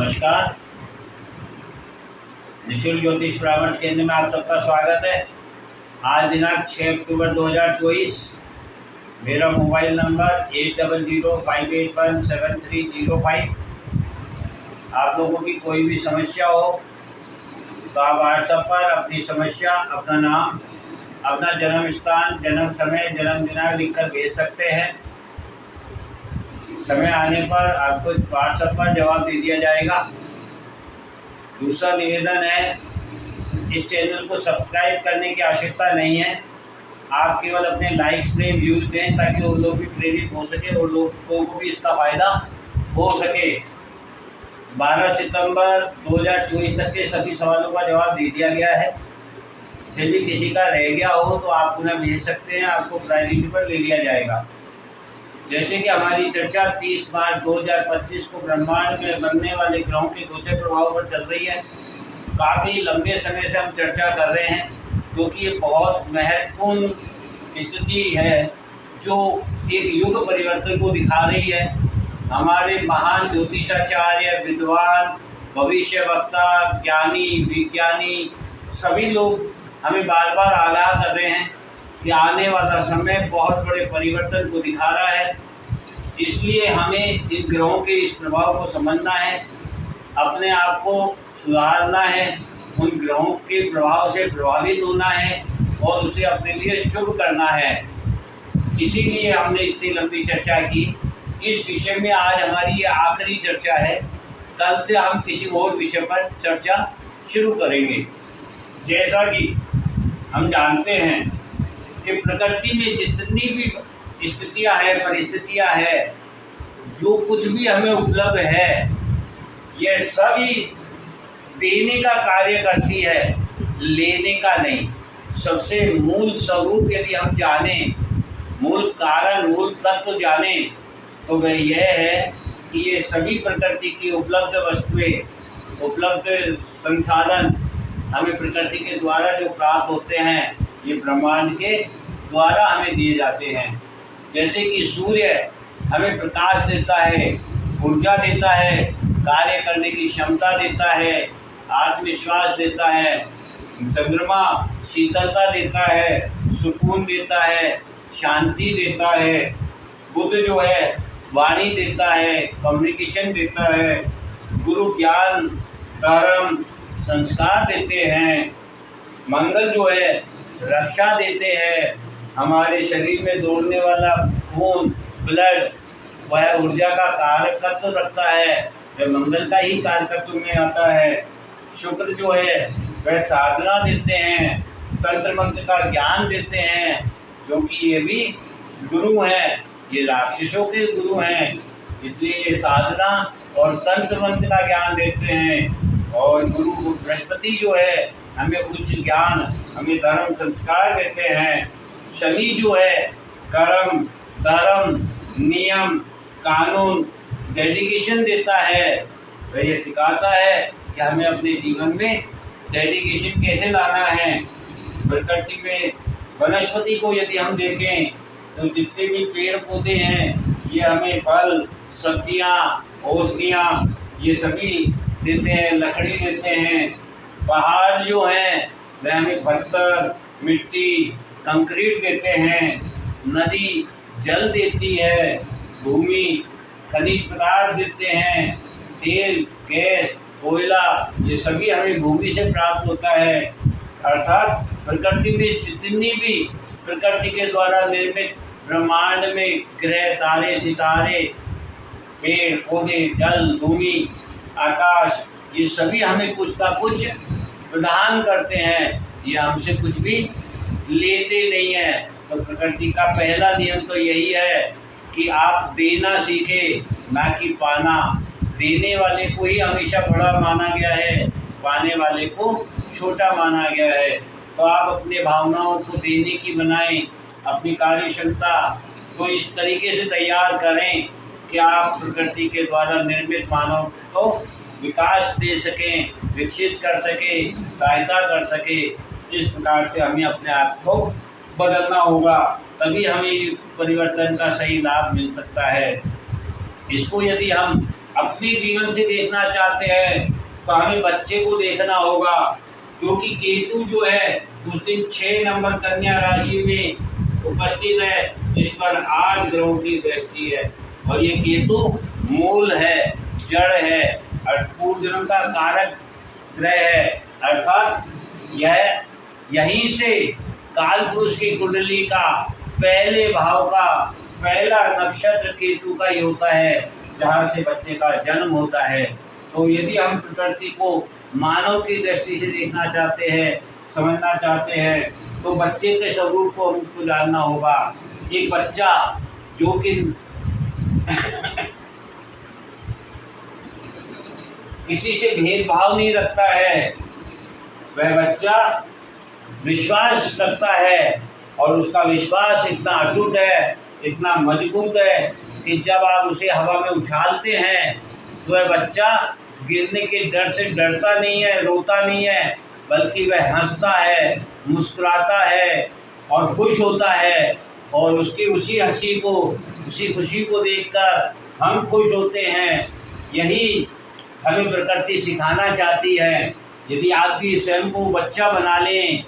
नमस्कार। निःशुल्क ज्योतिष परामर्श केंद्र में आप सबका स्वागत है। आज दिनांक 6 अक्टूबर 2024। मेरा मोबाइल नंबर 8005817305। आप लोगों की कोई भी समस्या हो तो आप व्हाट्सएप पर अपनी समस्या, अपना नाम, अपना जन्म स्थान, जन्म समय, जन्म दिनांक लिखकर भेज सकते हैं। समय आने पर आपको व्हाट्सएप पर जवाब दे दिया जाएगा। दूसरा निवेदन है, इस चैनल को सब्सक्राइब करने की आवश्यकता नहीं है। आप केवल अपने लाइक्स दें, व्यूज दें, ताकि वो लोग भी प्रेरित हो सके और लोगों को भी इसका फ़ायदा हो सके। 12 सितंबर 2024 तक के सभी सवालों का जवाब दे दिया गया है। फिर भी किसी का रह गया हो तो आप पुनः भेज सकते हैं, आपको प्रायोरिटी पर ले लिया जाएगा। जैसे कि हमारी चर्चा 30 मार्च 2025 को ब्रह्मांड में बनने वाले ग्रहों के गोचर प्रभाव पर चल रही है। काफ़ी लंबे समय से हम चर्चा कर रहे हैं, क्योंकि ये बहुत महत्वपूर्ण स्थिति है जो एक युग परिवर्तन को दिखा रही है। हमारे महान ज्योतिषाचार्य, विद्वान, भविष्यवक्ता, ज्ञानी, विज्ञानी सभी लोग हमें बार बार आगाह कर रहे हैं कि आने वाला समय बहुत बड़े परिवर्तन को दिखा रहा है। इसलिए हमें इन ग्रहों के इस प्रभाव को समझना है, अपने आप को सुधारना है, उन ग्रहों के प्रभाव से प्रभावित होना है और उसे अपने लिए शुभ करना है। इसीलिए हमने इतनी लंबी चर्चा की। इस विषय में आज हमारी ये आखिरी चर्चा है। कल से हम किसी और विषय पर चर्चा शुरू करेंगे। जैसा कि हम जानते हैं कि प्रकृति में जितनी भी स्थितियां हैं, परिस्थितियां हैं, जो कुछ भी हमें उपलब्ध है, यह सभी देने का कार्य करती है, लेने का नहीं। सबसे मूल स्वरूप यदि हम जाने, मूल कारण, मूल तत्व जाने, तो वह यह है कि ये सभी प्रकृति की उपलब्ध वस्तुएं, उपलब्ध संसाधन हमें प्रकृति के द्वारा जो प्राप्त होते हैं, ये ब्रह्मांड के द्वारा हमें दिए जाते हैं। जैसे कि सूर्य हमें प्रकाश देता है, ऊर्जा देता है, कार्य करने की क्षमता देता है, आत्मविश्वास देता है। चंद्रमा शीतलता देता है, सुकून देता है, शांति देता है। बुध जो है वाणी देता है, कम्युनिकेशन देता है। गुरु ज्ञान, धर्म, संस्कार देते हैं। मंगल जो है रक्षा देते हैं। हमारे शरीर में दौड़ने वाला खून, ब्लड, वह ऊर्जा का कारकत्व रखता है, वह मंगल का ही कारकत्व में आता है। शुक्र जो है वह साधना देते हैं, तंत्र मंत्र का ज्ञान देते हैं, क्योंकि ये भी गुरु हैं, ये राक्षसों के गुरु हैं, इसलिए ये साधना और तंत्र मंत्र का ज्ञान देते हैं। और गुरु बृहस्पति जो है हमें उच्च ज्ञान, हमें धर्म संस्कार देते हैं। शनि जो है कर्म, धर्म, नियम, कानून, डेडिकेशन देता है। वह ये सिखाता है कि हमें अपने जीवन में डेडिकेशन कैसे लाना है। प्रकृति में वनस्पति को यदि हम देखें तो जितने भी पेड़ पौधे हैं, ये हमें फल, सब्जियां, औषधियाँ ये सभी देते हैं, लकड़ी देते हैं। पहाड़ जो हैं वह हमें पत्थर, मिट्टी, कंक्रीट देते हैं। नदी जल देती है, भूमि खनिज पदार्थ देते हैं। तेल, गैस, कोयला ये सभी हमें भूमि से प्राप्त होता है। अर्थात प्रकृति में जितनी भी प्रकृति के द्वारा निर्मित ब्रह्मांड में ग्रह, तारे, सितारे, पेड़ पौधे, जल, भूमि, आकाश, ये सभी हमें कुछ ना कुछ प्रदान करते हैं। ये हमसे कुछ भी लेते नहीं हैं। तो प्रकृति का पहला नियम तो यही है कि आप देना सीखें, ना कि पाना। देने वाले को ही हमेशा बड़ा माना गया है, पाने वाले को छोटा माना गया है। तो आप अपने भावनाओं को देने की बनाएं, अपनी कार्य क्षमता को इस तरीके से तैयार करें कि आप प्रकृति के द्वारा निर्मित मानव को विकास दे सकें, विकसित कर सकें, सहायता कर सकें। इस प्रकार से हमें अपने आप को बदलना होगा, तभी हमें परिवर्तन का सही लाभ मिल सकता है। इसको यदि हम अपने जीवन से देखना चाहते हैं तो हमें बच्चे को देखना होगा, क्योंकि केतु जो है उस दिन 6 नंबर कन्या राशि में उपस्थित है, जिस पर 8 ग्रहों की दृष्टि है। और ये केतु मूल है, जड़ है और पूर्व जन्म का कारक ग्रह है, अर्थात यहीं से काल पुरुष की कुंडली का पहले भाव का पहला नक्षत्र केतु का ही होता है, जहाँ से बच्चे का जन्म होता है। तो यदि हम प्रकृति को मानव की दृष्टि से देखना चाहते हैं, समझना चाहते हैं, तो बच्चे के स्वरूप को हमको जानना होगा। एक बच्चा जो कि किसी से भेदभाव नहीं रखता है, वह बच्चा विश्वास रखता है और उसका विश्वास इतना अटूट है, इतना मजबूत है कि जब आप उसे हवा में उछालते हैं तो वह बच्चा गिरने के डर से डरता नहीं है, रोता नहीं है, बल्कि वह हंसता है, मुस्कुराता है और खुश होता है। और उसकी उसी हंसी को, उसी खुशी को देखकर हम खुश होते हैं। यही हमें प्रकृति सिखाना चाहती है। यदि आप भी स्वयं को बच्चा बना लें,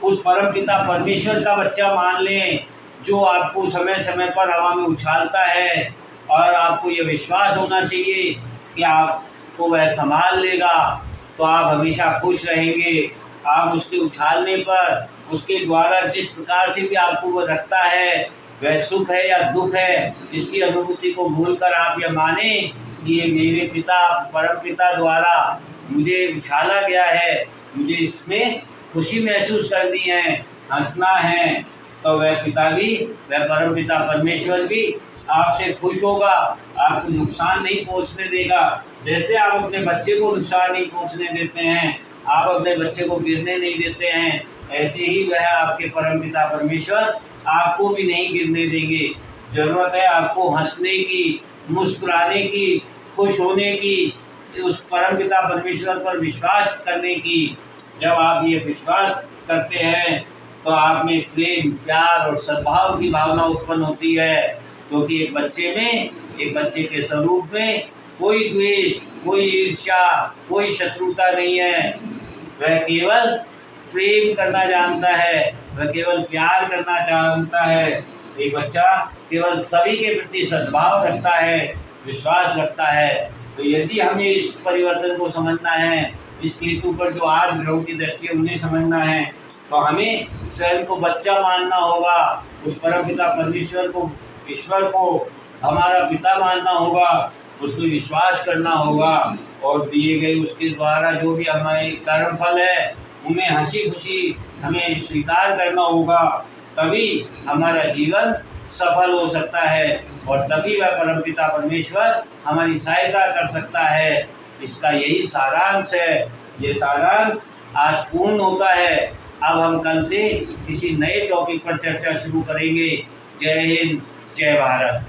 उस परमपिता परमेश्वर का बच्चा मान लें, जो आपको समय समय पर हवा में उछालता है, और आपको ये विश्वास होना चाहिए कि आपको वह संभाल लेगा, तो आप हमेशा खुश रहेंगे। आप उसके उछालने पर, उसके द्वारा जिस प्रकार से भी आपको वो रखता है, वह सुख है या दुख है, इसकी अनुभूति को भूलकर आप यह माने कि ये मेरे पिता परम पिता द्वारा मुझे उछाला गया है, मुझे इसमें खुशी महसूस करनी है, हंसना है, तो वह पिता भी, वह परम पिता परमेश्वर भी आपसे खुश होगा, आपको नुकसान नहीं पहुंचने देगा। जैसे आप अपने बच्चे को नुकसान नहीं पहुंचने देते हैं, आप अपने बच्चे को गिरने नहीं देते हैं, ऐसे ही वह आपके परम पिता परमेश्वर आपको भी नहीं गिरने देंगे। ज़रूरत है आपको हंसने की, मुस्कुराने की, खुश होने की, उस परम पिता परमेश्वर पर विश्वास करने की। जब आप ये विश्वास करते हैं तो आप में प्रेम, प्यार और सद्भाव की भावना उत्पन्न होती है, क्योंकि एक बच्चे के स्वरूप में कोई द्वेष, कोई ईर्ष्या, कोई शत्रुता नहीं है। वह केवल प्रेम करना जानता है, वह केवल प्यार करना जानता है। एक बच्चा केवल सभी के प्रति सद्भाव रखता है, विश्वास रखता है। तो यदि हमें इस परिवर्तन को समझना है, इस केतु पर जो 8 ग्रहों की दृष्टि है उन्हें समझना है, तो हमें स्वयं को बच्चा मानना होगा, उस परम पिता परमेश्वर को, ईश्वर को हमारा पिता मानना होगा, उसमें विश्वास करना होगा, और दिए गए उसके द्वारा जो भी हमारे कर्म फल है उन्हें हंसी खुशी हमें स्वीकार करना होगा। तभी हमारा जीवन सफल हो सकता है और तभी वह परमपिता परमेश्वर हमारी सहायता कर सकता है। इसका यही सारांश है। ये सारांश आज पूर्ण होता है। अब हम कल से किसी नए टॉपिक पर चर्चा शुरू करेंगे। जय हिंद, जय भारत।